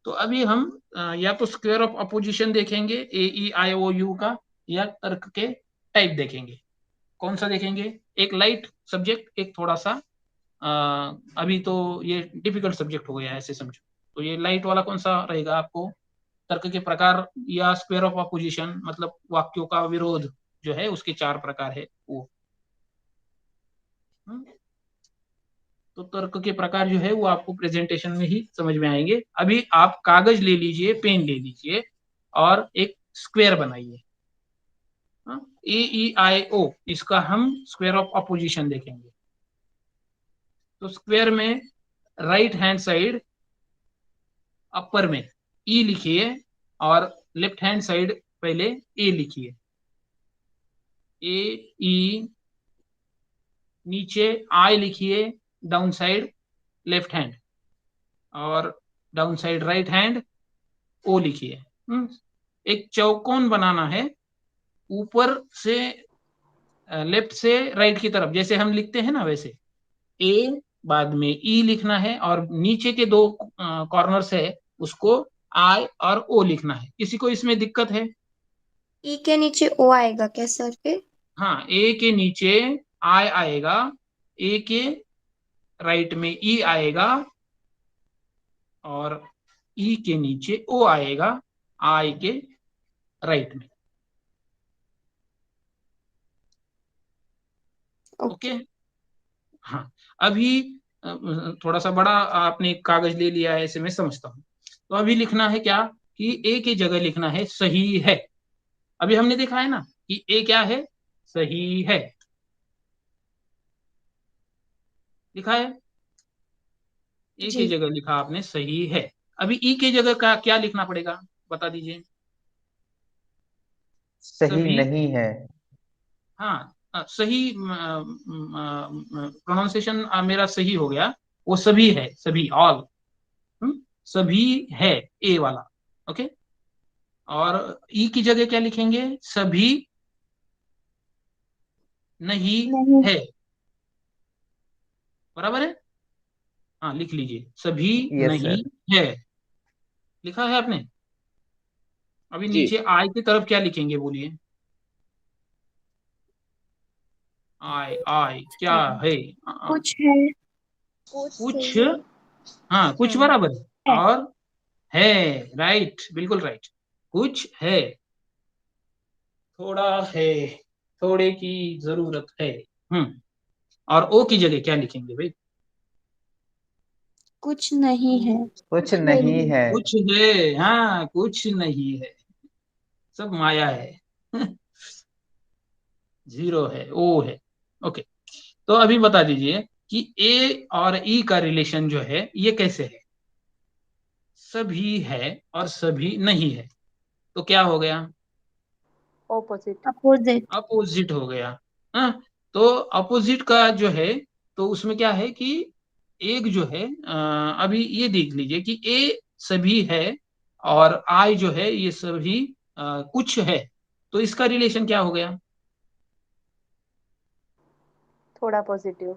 तो अभी हम या तो स्क्वायर ऑफ अपोजिशन देखेंगे AEIOU का, या तर्क के टाइप देखेंगे। कौन सा देखेंगे? एक लाइट सब्जेक्ट, एक थोड़ा सा अभी तो ये डिफिकल्ट सब्जेक्ट हो गया है, ऐसे समझो। तो ये लाइट वाला कौन सा रहेगा आपको? तर्क के प्रकार या स्क्वायर ऑफ अपोजिशन, मतलब वाक्यों का विरोध जो है उसके 4 प्रकार है वो। तो तर्क के प्रकार जो है वो आपको प्रेजेंटेशन में ही समझ में आएंगे। अभी आप कागज ले लीजिए, पेन ले लीजिए और एक स्क्वायर बनाइए। AEIO इसका हम स्क्वायर ऑफ अपोजिशन देखेंगे। तो स्क्वायर में राइट हैंड साइड अपर में E लिखिए और लेफ्ट हैंड साइड पहले A लिखिए। AE, नीचे I लिखिए डाउन साइड लेफ्ट हैंड, और down side right hand O लिखिए। एक चौकोन बनाना है, ऊपर से लेफ्ट से राइट की तरफ, जैसे हम लिखते हैं ना वैसे। A बाद में E लिखना है, और नीचे के 2 कॉर्नर्स है उसको I और O लिखना है। किसी को इसमें दिक्कत है? ई के नीचे ओ आएगा क्या सर फिर? हाँ, A के नीचे I आएगा, A के राइट में E आएगा, और E के नीचे O आएगा I के राइट में। ओके। हाँ, अभी थोड़ा सा बड़ा आपने कागज ले लिया है, ऐसे मैं समझता हूँ। तो अभी लिखना है क्या कि ए की जगह लिखना है सही है। अभी हमने देखा है ना कि ए क्या है? सही है, लिखा है। ए की जी। जगह लिखा आपने सही है। अभी ई की जगह का क्या लिखना पड़ेगा, बता दीजिए। सही सभी। नहीं है। हाँ, सही प्रोनाउंसिएशन मेरा सही हो गया। वो सभी है, सभी ऑल, सभी है ए वाला। ओके। और ई की जगह क्या लिखेंगे? सभी नहीं नहीं। है। बराबर है। हाँ लिख लीजिए, सभी यस नहीं सर। है, लिखा है आपने। अभी जी। नीचे आई की तरफ क्या लिखेंगे बोलिए। आई क्या है? कुछ है। कुछ, हाँ कुछ बराबर है, और है, राइट, बिल्कुल राइट, कुछ है, थोड़ा है, थोड़े की जरूरत है। हम्म। और ओ की जगह क्या लिखेंगे भाई? कुछ नहीं है। कुछ नहीं है। कुछ है, हाँ कुछ नहीं है, सब माया है। जीरो है, ओ है। ओके, तो अभी बता दीजिए कि ए और ई का रिलेशन जो है ये कैसे है? सभी है और सभी नहीं है, तो क्या हो गया? ऑपोजिट। अपोजिट। अपोजिट हो गया। हाँ, तो अपोजिट का जो है, तो उसमें क्या है कि एक जो है अभी ये देख लीजिए कि ए सभी है और आई जो है ये सभी कुछ है, तो इसका रिलेशन क्या हो गया? थोड़ा पॉजिटिव।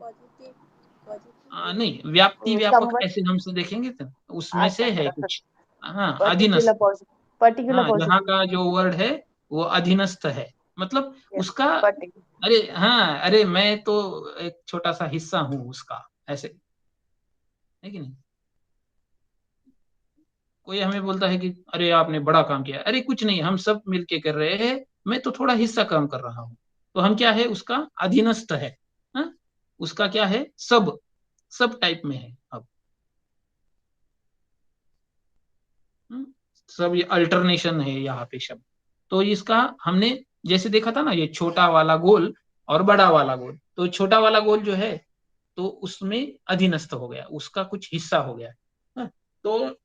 नहीं, व्याप्ति व्यापक समवट। ऐसे हम से देखेंगे तो उसमें अच्छा से है अच्छा। कुछ। हाँ, पर्टिकुलर अधीनस्थ। पॉजिटिव। पर्टिकुलर हाँ, यहाँ पॉजिटिव। का जो वर्ड है वो अधीनस्थ है, मतलब यस। उसका। पर्टिकुलर। अरे हाँ, अरे मैं तो एक छोटा सा हिस्सा हूँ उसका, ऐसे है कि नहीं? कोई हमें बोलता है कि अरे आपने बड़ा काम किया, अरे कुछ नहीं, हम सब मिलके कर रहे हैं, मैं तो थोड़ा हिस्सा काम कर रहा हूँ। तो हम क्या है, उसका अधीनस्थ है। हाँ? उसका क्या है, सब, सब टाइप में है अब। हम्म, सब ये अल्टरनेशन है यहाँ पे शब्द। तो इसका हमने जैसे देखा था ना, ये छोटा वाला गोल और बड़ा वाला गोल, तो छोटा वाला गोल जो है तो उसमें अधीनस्थ हो गया, उसका कुछ हिस्सा हो गया। हाँ, तो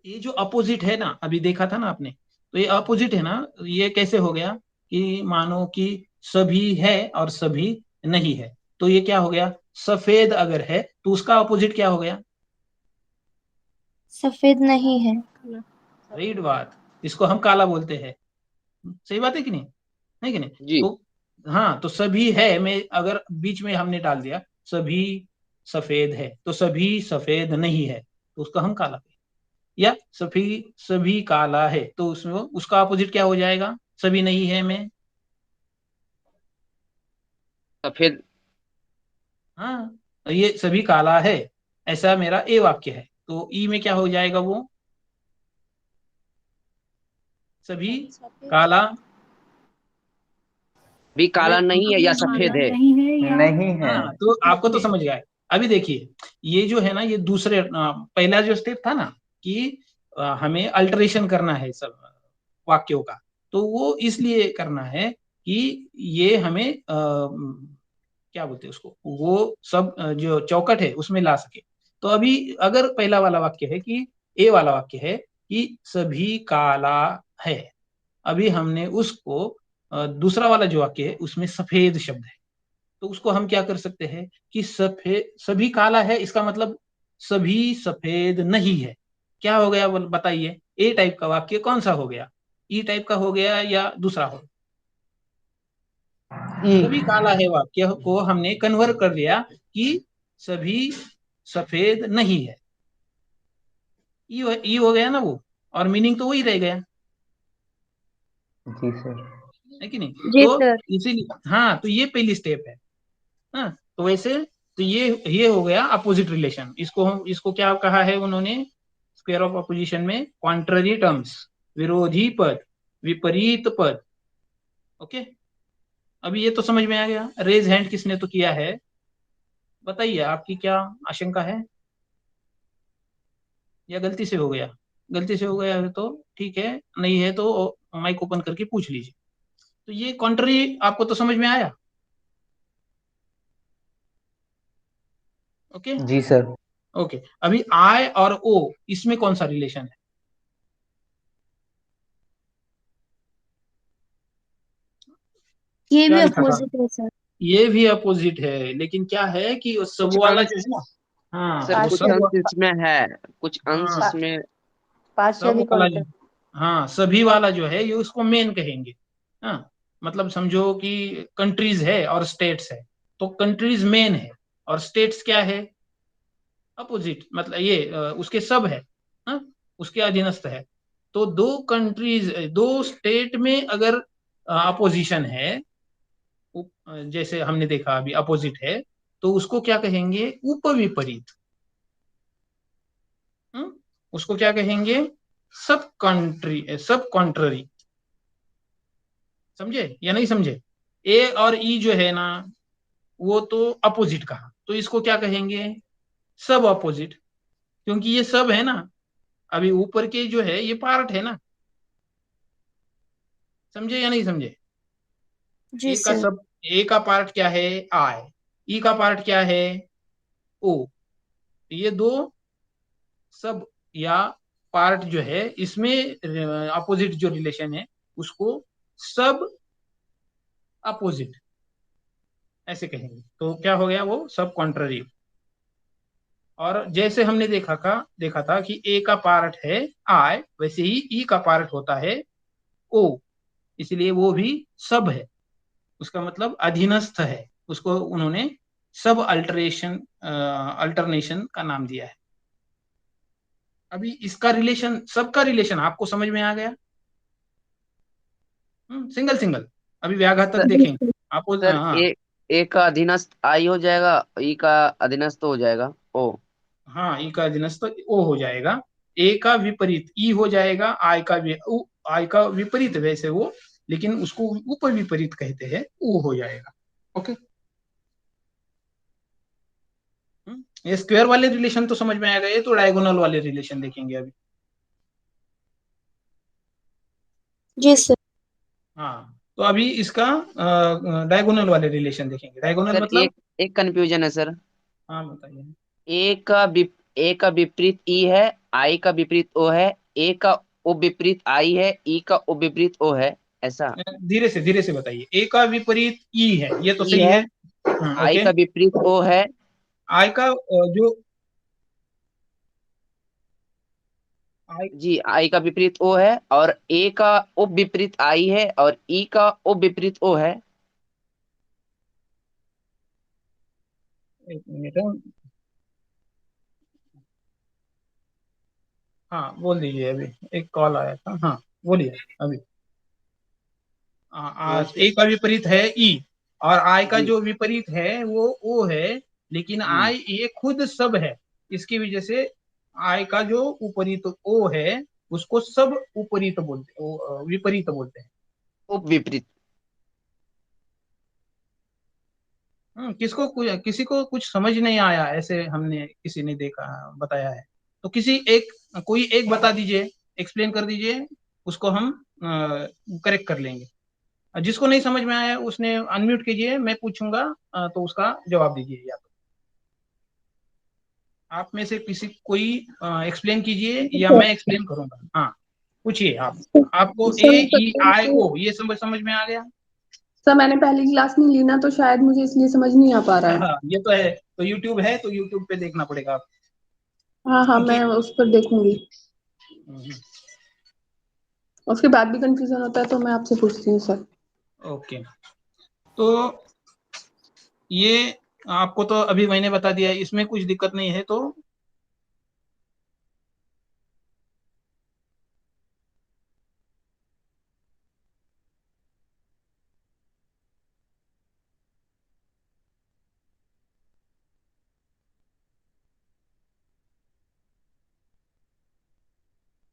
ये जो अपोजिट है ना, अभी देखा था ना आपने, तो ये अपोजिट है ना, ये कैसे हो गया कि मानो कि सभी है और सभी नहीं है, तो ये क्या हो गया? सफेद अगर है तो उसका अपोजिट क्या हो गया? सफेद नहीं है। राइट बात, इसको हम काला बोलते हैं। सही बात है कि नहीं? है कि नहीं? जी। तो हाँ, तो सभी है में अगर बीच में हमने डाल दिया सभी सफेद है, तो सभी सफेद नहीं है, तो उसका हम काला कहें। या सभी सभी काला है, तो उसमें उसका अपोजिट क्या हो जाएगा सभी नहीं है में? सफेद। हाँ, ये सभी काला है, ऐसा मेरा ए वाक्य है, तो ई में क्या हो जाएगा वो? सभी काला। भी अरे काला नहीं है या सफेद है? नहीं है। हाँ, तो आपको तो समझ गया है। अभी देखिए, ये जो है ना, ये दूसरे पहला जो स्टेप था ना कि हमें अल्टरेशन करना है सब वाक्यों का, तो वो इसलिए करना है कि ये हमें क्या बोलते हैं उसको, वो सब जो चौकट है उसमें ला सके। तो अभी अगर पहला वाला वाक्य है कि ए वाला वाक्य है कि सभी काला है, अभी हमने उसको दूसरा वाला जो वाक्य है उसमें सफेद शब्द है, तो उसको हम क्या कर सकते हैं कि सफेद सभी काला है, इसका मतलब सभी सफेद नहीं है। क्या हो गया बताइए, ए टाइप का वाक्य कौन सा हो गया? ई टाइप का हो गया या दूसरा हो? ई। सभी काला है वाक्य को हमने कन्वर्ट कर दिया कि सभी सफेद नहीं है। ई हो गया ना वो, और मीनिंग तो वही रह गया, जी सर। है कि नहीं? जी तो सर। इसीलिए हाँ, तो ये पहली स्टेप है। हाँ, तो वैसे तो ये हो गया अपोजिट रिलेशन, इसको हम इसको क्या कहा है उन्होंने स्क्वायर ऑफ अपोजिशन में? कॉन्ट्ररी टर्म्स, विरोधी पद, विपरीत पद। ओके, अभी ये तो समझ में आ गया। रेज हैंड किसने तो किया है, बताइए आपकी क्या आशंका है, या गलती से हो गया? गलती से हो गया है तो ठीक है, नहीं है तो माइक ओपन करके पूछ लीजिए। तो ये कॉन्ट्ररी आपको तो समझ में आया? ओके। जी सर। ओके, अभी आई और ओ इसमें कौन सा रिलेशन है? ये क्या भी लिखा था? अपोजिट है सर। ये भी अपोजिट है, लेकिन क्या है कि वो सब कुछ वाला जो अंश। है ना, हाँ सर वो कुछ पार्शियल। सब, अंश इसमें है, कुछ अंश हाँ इसमें। सब पार्शियली वाला कॉन्ट्रैक्ट। हाँ सभी वाला जो है ये उसको मेन कहेंगे। हाँ, मतलब समझो कि कंट्रीज है और स्टेट्स है, तो कंट्रीज मेन है और स्टेट्स क्या है? अपोजिट मतलब ये उसके सब है, हाँ, उसके अधीनस्थ है। तो दो कंट्रीज, दो स्टेट में अगर अपोजिशन है, जैसे हमने देखा अभी अपोजिट है, तो उसको क्या कहेंगे? उपविपरीत। उसको क्या कहेंगे? सब कॉन्ट्ररी। समझे या नहीं समझे? ए और ई जो है ना, वो तो अपोजिट कहा, तो इसको क्या कहेंगे? सब अपोजिट। क्योंकि ये सब है ना, अभी ऊपर के जो है ये पार्ट है ना। समझे या नहीं समझे? जी ए का सर। सब, ए का पार्ट क्या है? आई। ई का पार्ट क्या है? ओ। ये दो सब या पार्ट जो है, इसमें अपोजिट जो रिलेशन है उसको सब अपोजिट ऐसे कहेंगे। तो क्या हो गया? वो सब कॉन्ट्ररी। और जैसे हमने देखा था कि ए का पार्ट है आई, वैसे ही ई का पार्ट होता है ओ, इसलिए वो भी सब है। उसका मतलब अधीनस्थ है। उसको उन्होंने सब अल्टरनेशन का नाम दिया है। अभी इसका रिलेशन, सबका रिलेशन आपको समझ में आ गया? सिंगल सिंगल अभी व्याघातक सर देखेंगे आपको। सर हाँ ए का अधीनस्थ आई हो जाएगा, ई का अधीनस्थ हो जाएगा ओ। हाँ, ई का अधीनस्थ ओ हो जाएगा, ए का विपरीत ई हो जाएगा, आई का विपरीत वैसे वो, लेकिन उसको उप विपरीत कहते हैं, ओ हो जाएगा। ओके। ये स्क्वायर वाले रिलेशन तो समझ में आ गए, तो डायगोनल वाले रिलेशन देखेंगे अभी। जी सर। हाँ, तो अभी इसका डायगोनल वाले रिलेशन देखेंगे। डायगोनल सर मतलब? एक एक कंफ्यूजन है सर। हाँ बताइए। ए का विपरीत ई है, आई का विपरीत ओ है, ए का ओ विपरीत आई है, ई का ओ विपरीत ओ है, ऐसा। धीरे से बताइए। ए का विपरीत ई है, ये तो ई सही है, है। आई ओके। का विपरीत ओ है। आई का जो आई, जी, आई का विपरीत ओ है, और ए का उप विपरीत आई है, और ई का उप विपरीत ओ है। एक मिनट। हाँ बोल दीजिए, अभी एक कॉल आया था। हाँ बोलिए अभी। हाँ ए सर। का विपरीत है ई, और आई का जी जो विपरीत है वो ओ है, लेकिन जी। आई ये खुद सब है। इसकी वजह से आई का जो उपरीत ओ है उसको सब उपरीत बोलते, विपरीत बोलते हैं। उप विपरीत। किसी को कुछ समझ नहीं आया ऐसे हमने किसी ने देखा, बताया है, तो कोई एक बता दीजिए, एक्सप्लेन कर दीजिए, उसको हम करेक्ट कर लेंगे। जिसको नहीं समझ में आया उसने अनम्यूट कीजिए, मैं पूछूंगा तो उसका जवाब दीजिए। या तो आप में से किसी कोई एक्सप्लेन कीजिए या मैं एक्सप्लेन करूंगा। हाँ पूछिए आप। आपको ए सर मैं ई सत्तर आई से ओ ये समझ में आ गया? सर मैंने पहली क्लास नहीं ली ना, तो शायद मुझे इसलिए समझ नहीं आ पा रहा है। हाँ ये तो है। तो यूट्यूब है, तो यूट्यूब पे देखना पड़ेगा आप, हाँ हाँ, क्योंकि मैं उस पर देखूंगी। हम्म, उसके बाद भी कंफ्यूजन होता है तो मैं आपसे पूछती हूँ सर। ओके। तो ये आपको तो अभी मैंने बता दिया, इसमें कुछ दिक्कत नहीं है। तो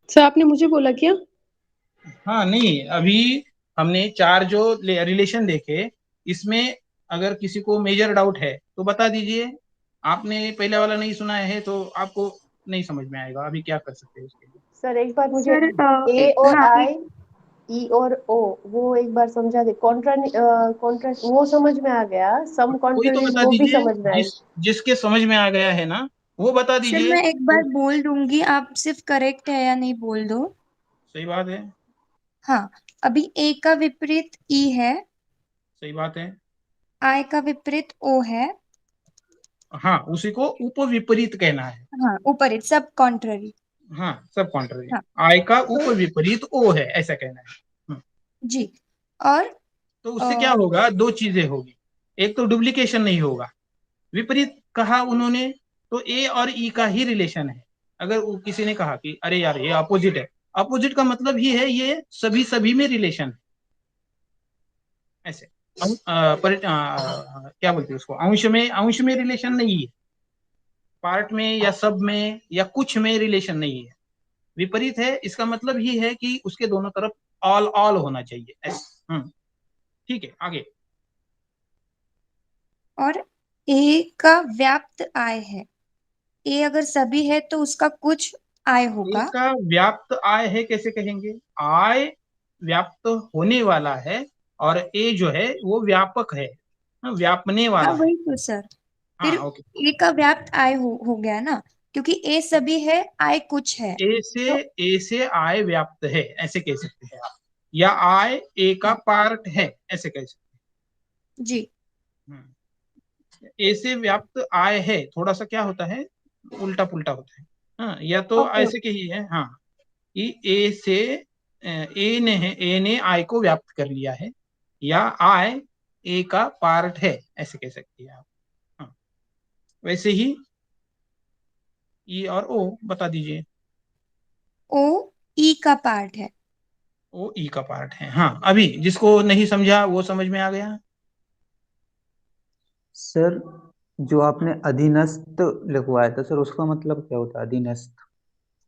सर आपने मुझे बोला क्या? हाँ नहीं, अभी हमने चार जो रिलेशन देखे, इसमें अगर किसी को मेजर डाउट है तो बता दीजिए। आपने पहले वाला नहीं सुना है तो आपको नहीं समझ में आएगा, अभी क्या कर सकते हैं उसके लिए। सर एक बार मुझे सर ए एक और हाँ आई, ई और ओ, वो एक बार समझा दे। कॉन्ट्रा वो समझ में आ गया, सम कोई तो कॉन्ट्ररीज बता वो भी दीजिए, समझ में आई। जिसके समझ में आ गया है ना वो बता सर दीजिए। मैं एक बार तो बोल दूंगी, आप सिर्फ करेक्ट है या नहीं बोल दो। सही बात है। हाँ, अभी ए का विपरीत ई है, सही बात है। आई का विपरीत ओ है। हाँ, उसी को उपविपरीत कहना है। हाँ, ऊपर सब कॉन्ट्ररी। हाँ, सब कॉन्ट्ररी। हाँ, आय का तो उपविपरीत ओ है, ऐसा कहना है। जी। और तो उससे क्या अ, होगा? दो चीजें होगी। एक तो डुप्लीकेशन नहीं होगा। विपरीत कहा उन्होंने तो ए और ई का ही रिलेशन है। अगर किसी ने कहा कि अरे यार ये अपोजिट है, अपोजिट का मतलब ही है ये सभी सभी में रिलेशन है। ऐसे क्या बोलते हैं उसको, अंश में रिलेशन नहीं है, पार्ट में या सब में या कुछ में रिलेशन नहीं है। विपरीत है इसका मतलब ही है कि उसके दोनों तरफ ऑल ऑल होना चाहिए ऐसे। ठीक है, आगे। और ए का व्याप्त आय है। ए अगर सभी है तो उसका कुछ आय ए होगा। का व्याप्त आय है कैसे कहेंगे, आय व्याप्त होने वाला है और ए जो है वो व्यापक है, व्यापने हाँ वाला है। वही तो सर, फिर हाँ ओके। ए का व्याप्त आय हो गया ना, क्योंकि ए सभी है, आय कुछ है। तो ए से आय व्याप्त है ऐसे कह सकते हैं आप, या आय ए का हाँ पार्ट है ऐसे कह सकते जी। हैं। ए से व्याप्त आय है थोड़ा सा क्या होता है, उल्टा पुल्टा होता है। हाँ, या तो ओके ऐसे के ही है, हाँ, कि ए से ए ने आय को व्याप्त कर लिया है, या आय ए का पार्ट है ऐसे कह सकते हैं आप। हाँ, वैसे ही ई और ओ बता दीजिए। ओ ई का पार्ट है। ओ ई का पार्ट है। हाँ, अभी जिसको नहीं समझा वो समझ में आ गया। सर जो आपने अधीनस्थ लिखवाया था सर, उसका मतलब क्या होता है अधीनस्थ?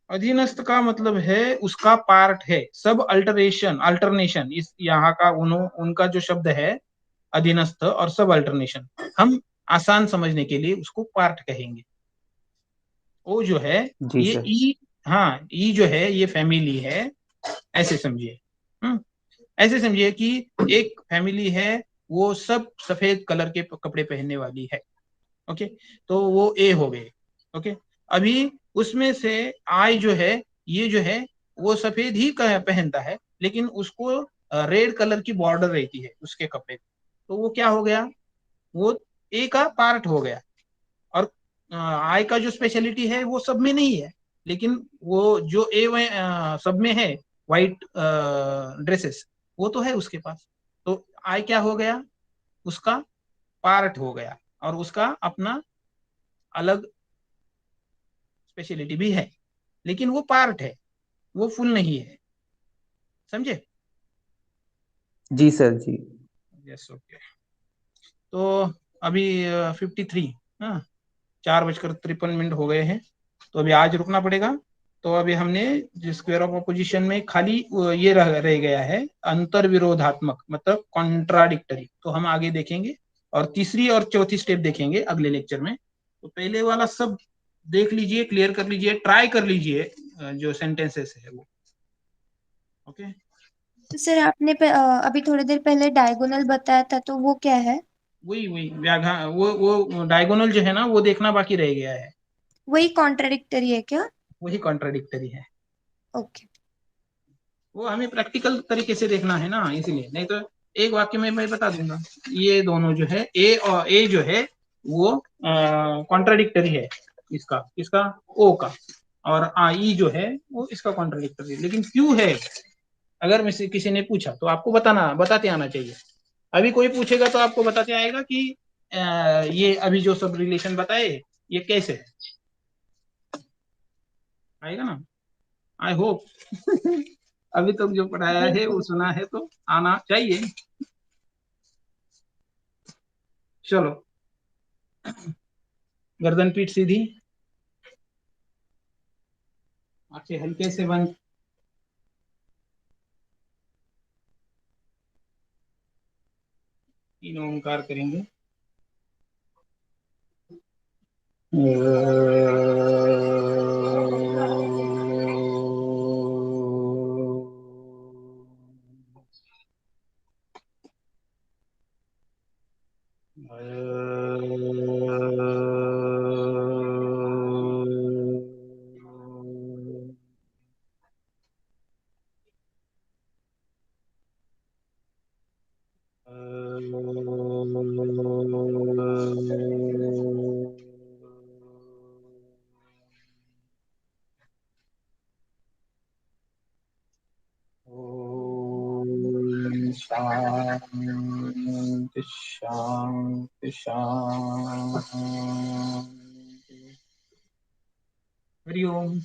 अधीनस्थ का मतलब है उसका पार्ट है, सब अल्टरेशन अल्टरनेशन, इस यहाँ का उनका जो शब्द है अधीनस्थ और सब अल्टरनेशन, हम आसान समझने के लिए उसको पार्ट कहेंगे। ओ जो है जी ये सर। ई, हाँ ई जो है ये फैमिली है ऐसे समझिए। ऐसे समझिए कि एक फैमिली है, वो सब सफेद कलर के कपड़े पहनने वाली है। ओके, तो वो ए हो गए। ओके, अभी उसमें से आई जो है, ये जो है वो सफेद ही पहनता है, लेकिन उसको रेड कलर की बॉर्डर रहती है उसके कपड़े पे। तो वो क्या हो गया, वो ए का पार्ट हो गया। और आई का जो स्पेशलिटी है वो सब में नहीं है, लेकिन वो जो ए सब में है, वाइट ड्रेसेस, वो तो है उसके पास। तो आई क्या हो गया, उसका पार्ट हो गया, और उसका अपना अलग स्पेशलिटी भी है, लेकिन वो पार्ट है, वो फुल नहीं है। समझे? जी सर जी। Yes okay. तो अभी 53, हाँ, 4:53 हो गए हैं, तो अभी आज रुकना पड़ेगा। तो अभी हमने जो स्क्वायर ऑफ अपोजिशन में खाली ये रह गया है अंतर विरोधात्मक, मतलब कॉन्ट्राडिक्टरी, तो हम आगे देखेंगे और तीसरी और चौथी स्टेप देखेंगे अगले लेक्चर में। तो पहले वाला सब देख लीजिए, क्लियर कर लीजिए, ट्राई कर लीजिए जो सेंटेंसेस है वो। ओके, तो सर आपने अभी थोड़ी देर पहले डायगोनल बताया था, तो वो क्या है? वही वही व्याघा वो डायगोनल जो है ना वो देखना बाकी रह गया है, वही कॉन्ट्राडिक्टरी है क्या? वही कॉन्ट्राडिक्टरी है। ओके। वो हमें प्रैक्टिकल तरीके से देखना है ना, इसलिए, नहीं तो एक वाक्य में मैं बता दूंगा ये दोनों जो है ए और ए जो है वो कॉन्ट्राडिक्टरी है, इसका इसका ओ का, और आई जो है वो इसका कॉन्ट्राडिक्टरी है। लेकिन क्यों है, अगर मुझसे किसी ने पूछा तो आपको बताते आना चाहिए। अभी कोई पूछेगा तो आपको बताते आएगा कि ये अभी जो सब रिलेशन बताए ये कैसे है, आएगा ना, आई होप। अभी तक जो पढ़ाया है वो सुना है तो आना चाहिए। चलो, गर्दन पीठ सीधी, आंखें हल्के से बंद। तीन ओंकार करेंगे। शांति शांति शांति। हरिओम।